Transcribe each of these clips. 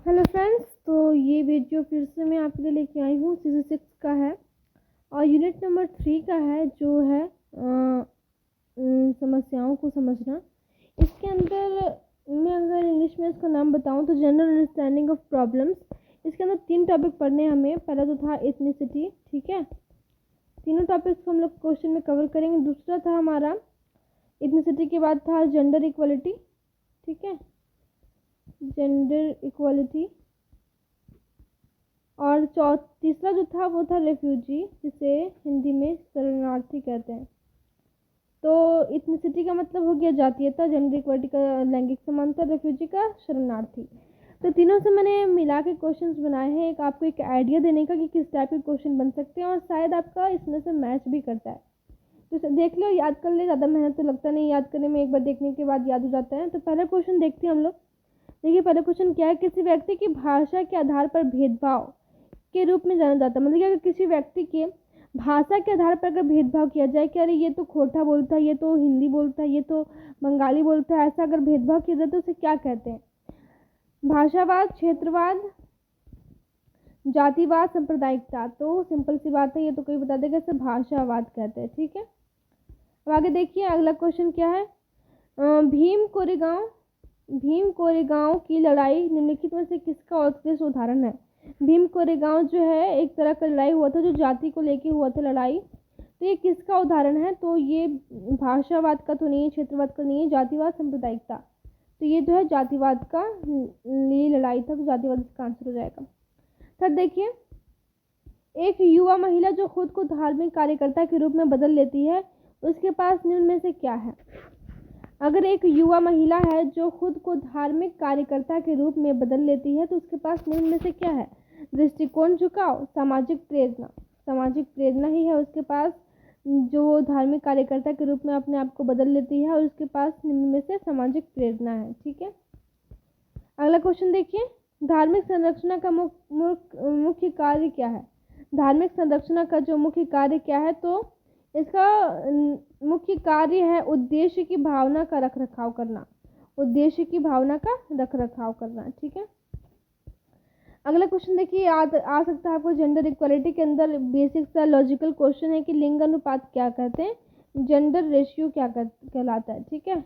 Hello friends, तो ये video फिर से मैं आपके लिए लेके आई हूँ। CC6 का है और यूनिट नंबर 3 का है, जो है समस्याओं को समझना। इसके अंदर मैं अगर इंग्लिश में इसका नाम बताऊँ तो जनरल अंडरस्टैंडिंग ऑफ प्रॉब्लम्स। इसके अंदर 3 टॉपिक पढ़ने हैं हमें। पहला तो था एथनिसिटी, ठीक है। तीनों टॉपिक्स को हम लोग क्वेश्चन में कवर करेंगे। दूसरा था हमारा एथनिसिटी के बाद था जेंडर इक्वलिटी, ठीक है, जेंडर इक्वलिटी। और तीसरा जो था वो था रेफ्यूजी, जिसे हिंदी में शरणार्थी कहते हैं। तो इथनिसिटी का मतलब हो गया जातीयता, जेंडर इक्वलिटी का लैंगिक समानता, रेफ्यूजी का शरणार्थी। तो तीनों से मैंने मिला के क्वेश्चंस बनाए हैं, एक आपको एक आइडिया देने का कि किस टाइप के क्वेश्चन बन सकते हैं, और शायद आपका इसमें से मैच भी करता है। तो देख लो, याद कर ले, ज़्यादा मेहनत तो लगता नहीं, याद करने में एक बार देखने के बाद याद हो जाता है। तो पहला क्वेश्चन देखते हैं हम लोग। देखिए पहला क्वेश्चन क्या है, किसी व्यक्ति की भाषा के आधार पर भेदभाव के रूप में जाना जाता है। मतलब कि अगर किसी व्यक्ति के भाषा के आधार पर अगर भेदभाव किया जाए कि अरे ये तो खोटा बोलता है, ये तो हिंदी बोलता है, ये तो बंगाली बोलता है, ऐसा अगर भेदभाव किया जाए तो उसे क्या कहते हैं? भाषावाद, क्षेत्रवाद, जातिवाद, सांप्रदायिकता। तो सिंपल सी बात है, ये तो कोई बता देगा, इसे भाषावाद कहते हैं, ठीक है। अब आगे देखिए अगला क्वेश्चन क्या है। भीम कोरेगांव की लड़ाई निम्नलिखित में से किसका उत्कृष्ट उदाहरण है? भीम कोरेगांव जो है एक तरह का लड़ाई हुआ था, जो जाति को लेके हुआ था लड़ाई। तो ये किसका उदाहरण है? तो ये भाषावाद का तो नहीं है, क्षेत्रवाद का नहीं है, जातिवाद, सांप्रदायिकता। तो ये जो है जातिवाद का लिए लड़ाई था, तो जातिवाद इसका आंसर हो जाएगा। थर्ड देखिए, एक युवा महिला जो खुद को धार्मिक कार्यकर्ता के रूप में बदल लेती है, उसके पास निम्न में से क्या है? अगर एक युवा महिला है जो खुद को धार्मिक कार्यकर्ता के रूप में बदल लेती है, तो उसके पास निम्न में से क्या है? दृष्टिकोण, झुकाव, सामाजिक प्रेरणा। सामाजिक प्रेरणा ही है उसके पास, जो धार्मिक कार्यकर्ता के रूप में अपने आप को बदल लेती है, और उसके पास निम्न में से सामाजिक प्रेरणा है, ठीक है। अगला क्वेश्चन देखिए, धार्मिक संरक्षण का मुख्य कार्य क्या है? धार्मिक संरक्षण का जो मुख्य कार्य क्या है? तो इसका मुख्य कार्य है उद्देश्य की भावना का रख रखाव करना। उद्देश्य की भावना का रख रखाव करना, ठीक है। अगला क्वेश्चन देखिए, आ सकता है आपको जेंडर इक्वलिटी के अंदर बेसिक सा लॉजिकल क्वेश्चन है कि लिंग अनुपात क्या कहते हैं, जेंडर रेशियो क्या कहलाता है, ठीक है।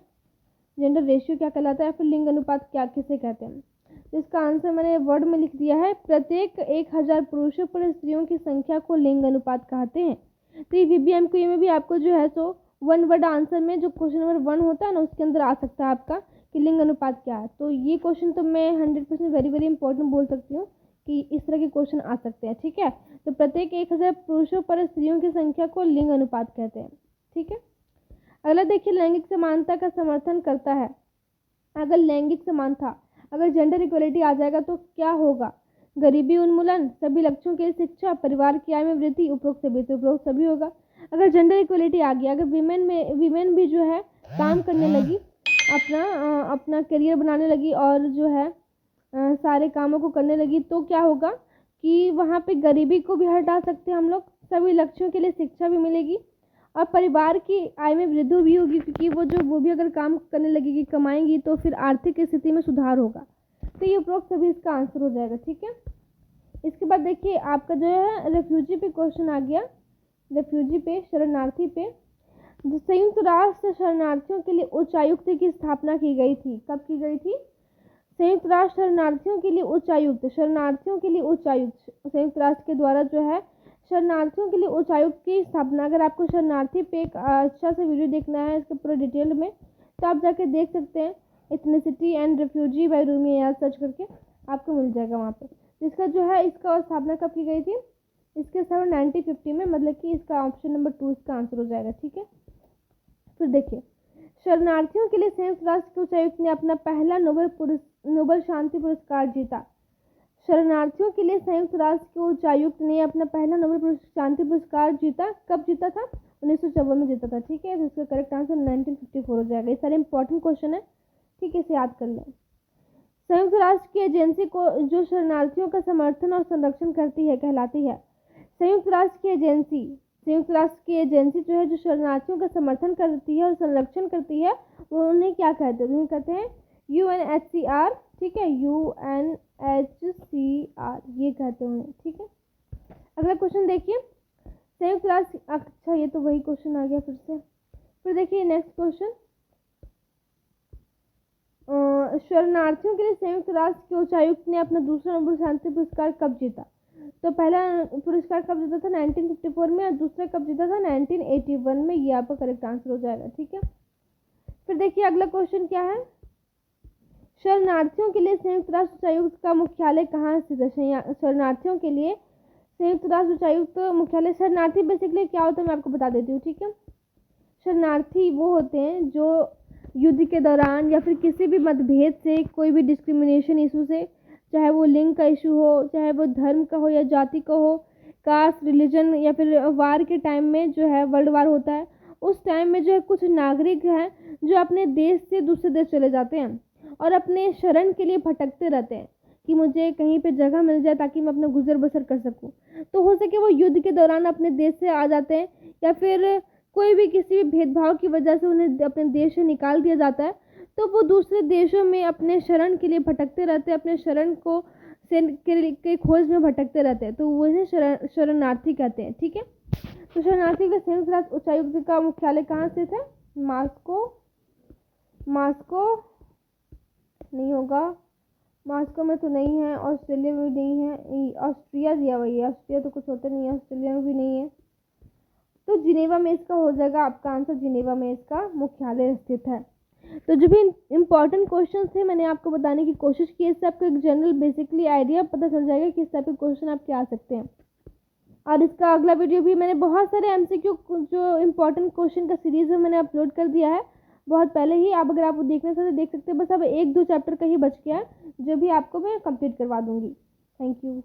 जेंडर रेशियो क्या कहलाता है, फिर लिंग अनुपात क्या किसे कहते हैं? तो इसका आंसर मैंने वर्ड में लिख दिया है, प्रत्येक 1000 पुरुषों पर स्त्रियों की संख्या को लिंग अनुपात कहते हैं। तो ये VBM को में भी आपको जो है सो वन वर्ड आंसर में जो क्वेश्चन नंबर 1 होता है ना, उसके अंदर आ सकता है आपका कि लिंग अनुपात क्या है। तो ये क्वेश्चन तो मैं 100% वेरी वेरी इंपॉर्टेंट बोल सकती हूँ कि इस तरह के क्वेश्चन आ सकते हैं, ठीक है। तो प्रत्येक 1000 पुरुषों पर स्त्रियों की संख्या को लिंग अनुपात कहते हैं, ठीक है। अगला देखिए, लैंगिक समानता का समर्थन करता है। अगर लैंगिक समानता, अगर जेंडर इक्वलिटी आ जाएगा तो क्या होगा? गरीबी उन्मूलन, सभी लक्ष्यों के लिए शिक्षा, परिवार की आय में वृद्धि, उपरोक्त सभी। तो उपरोक्त सभी होगा। अगर जेंडर इक्वलिटी आ गया, अगर विमेन भी जो है काम करने लगी, अपना करियर बनाने लगी, और जो है सारे कामों को करने लगी, तो क्या होगा कि वहाँ पे गरीबी को भी हटा सकते हैं हम लोग, सभी लक्ष्यों के लिए शिक्षा भी मिलेगी, और परिवार की आय में वृद्धि भी होगी, क्योंकि वो भी अगर काम करने लगेगी, कमाएंगी, तो फिर आर्थिक स्थिति में सुधार होगा। तो ये उपरोक्त सभी इसका आंसर हो जाएगा, ठीक है। इसके बाद देखिए आपका जो है रेफ्यूजी पे क्वेश्चन आ गया। रेफ्यूजी पे, शरणार्थी पे, संयुक्त राष्ट्र शरणार्थियों के लिए उच्चायुक्त की स्थापना की गई थी। कब की गई थी? संयुक्त राष्ट्र शरणार्थियों के लिए उच्चायुक्त, शरणार्थियों के लिए उच्चायुक्त, संयुक्त राष्ट्र के द्वारा जो है शरणार्थियों के लिए उच्चायुक्त की स्थापना। अगर आपको शरणार्थी पे एक अच्छा से वीडियो देखना है इसके पूरे डिटेल में, तो आप जाके देख सकते हैं, ethnicity and refugee by Rumi Ayaz search करके आपको मिल जाएगा वहाँ पे। इसका जो है इसका स्थापना कब की गई थी? इसके स्थापना 1950 में, मतलब कि इसका ऑप्शन नंबर 2 इसका आंसर हो जाएगा, ठीक है। फिर देखिए, शरणार्थियों के लिए संयुक्त राष्ट्र के उच्चायुक्त ने अपना पहला नोबेल शांति पुरस्कार जीता। शरणार्थियों के लिए संयुक्त राष्ट्र के उच्चायुक्त ने अपना पहला नोबेल शांति पुरस्कार जीता। कब जीता था? 1954 में जीता था, ठीक है। तो इसका करेक्ट आंसर 1954 हो जाएगा। ये सारे इंपॉर्टेंट क्वेश्चन है, ठीक है, इसे याद कर लें। संयुक्त राष्ट्र की एजेंसी को जो शरणार्थियों का समर्थन और संरक्षण करती है कहलाती है। संयुक्त राष्ट्र की एजेंसी जो है, जो शरणार्थियों का समर्थन करती है और संरक्षण करती है, वो उन्हें क्या कहते हैं? उन्हें कहते हैं UNHCR, ठीक है, HCR ये कहते हैं उन्हें, ठीक है। अगला क्वेश्चन देखिए, संयुक्त राष्ट्र, अच्छा ये तो वही क्वेश्चन आ गया फिर से। फिर देखिए नेक्स्ट क्वेश्चन, शरणार्थियों के लिए संयुक्त राष्ट्र के उच्चायुक्त ने अपना दूसरा नोबेल शांति पुरस्कार कब जीता? तो पहला पुरस्कार कब जीता था? 1954 में, और दूसरा कब जीता था? 1981 में। ये आपका करेक्ट आंसर हो जाएगा, ठीक है। फिर देखिए अगला क्वेश्चन क्या है, शरणार्थियों के लिए संयुक्त राष्ट्र उच्चायुक्त का मुख्यालय कहाँ स्थित है? शरणार्थियों के लिए संयुक्त राष्ट्र उच्चायुक्त मुख्यालय, शरणार्थी बेसिकली क्या होता है मैं आपको बता देती हूँ, ठीक है। शरणार्थी वो होते हैं जो युद्ध के दौरान या फिर किसी भी मतभेद से, कोई भी डिस्क्रिमिनेशन इशू से, चाहे वो लिंग का इशू हो, चाहे वो धर्म का हो या जाति का हो, कास्ट, रिलीजन, या फिर वार के टाइम में जो है, वर्ल्ड वार होता है उस टाइम में जो है, कुछ नागरिक हैं जो अपने देश से दूसरे देश चले जाते हैं और अपने शरण के लिए भटकते रहते हैं कि मुझे कहीं पे जगह मिल जाए ताकि मैं अपना गुजर बसर कर सकूं। तो हो सके वो युद्ध के दौरान अपने देश से आ जाते हैं, या फिर कोई भी किसी भी भेदभाव की वजह से उन्हें अपने देश से निकाल दिया जाता है, तो वो दूसरे देशों में अपने शरण के लिए भटकते रहते हैं, अपने शरण को के खोज में भटकते रहते हैं, तो उन्हें शरणार्थी कहते हैं, ठीक है। तो शरणार्थी के संयुक्त राष्ट्र उच्चायुक्त का मुख्यालय कहाँ स्थित है? मास्को नहीं होगा, मास्को में तो नहीं है, ऑस्ट्रेलिया में भी नहीं है, ऑस्ट्रिया दिया हुआ है, ऑस्ट्रिया तो कुछ होता नहीं है, ऑस्ट्रेलिया में भी नहीं है, तो जिनेवा में इसका हो जाएगा आपका आंसर, जिनेवा में इसका मुख्यालय स्थित है। तो जो भी इम्पॉर्टेंट क्वेश्चन थे मैंने आपको बताने की कोशिश की, इससे आपको एक जनरल बेसिकली आइडिया पता चल जाएगा कि इस टाइप के क्वेश्चन आपके आ सकते हैं। और इसका अगला वीडियो भी मैंने बहुत सारे MCQ जो इम्पोर्टेंट क्वेश्चन का सीरीज है मैंने अपलोड कर दिया है बहुत पहले ही। आप अगर आप देखना चाहते देख सकते हैं, बस अब 1-2 चैप्टर का ही बच गया है जो भी आपको मैं कंप्लीट करवा दूंगी। Thank you.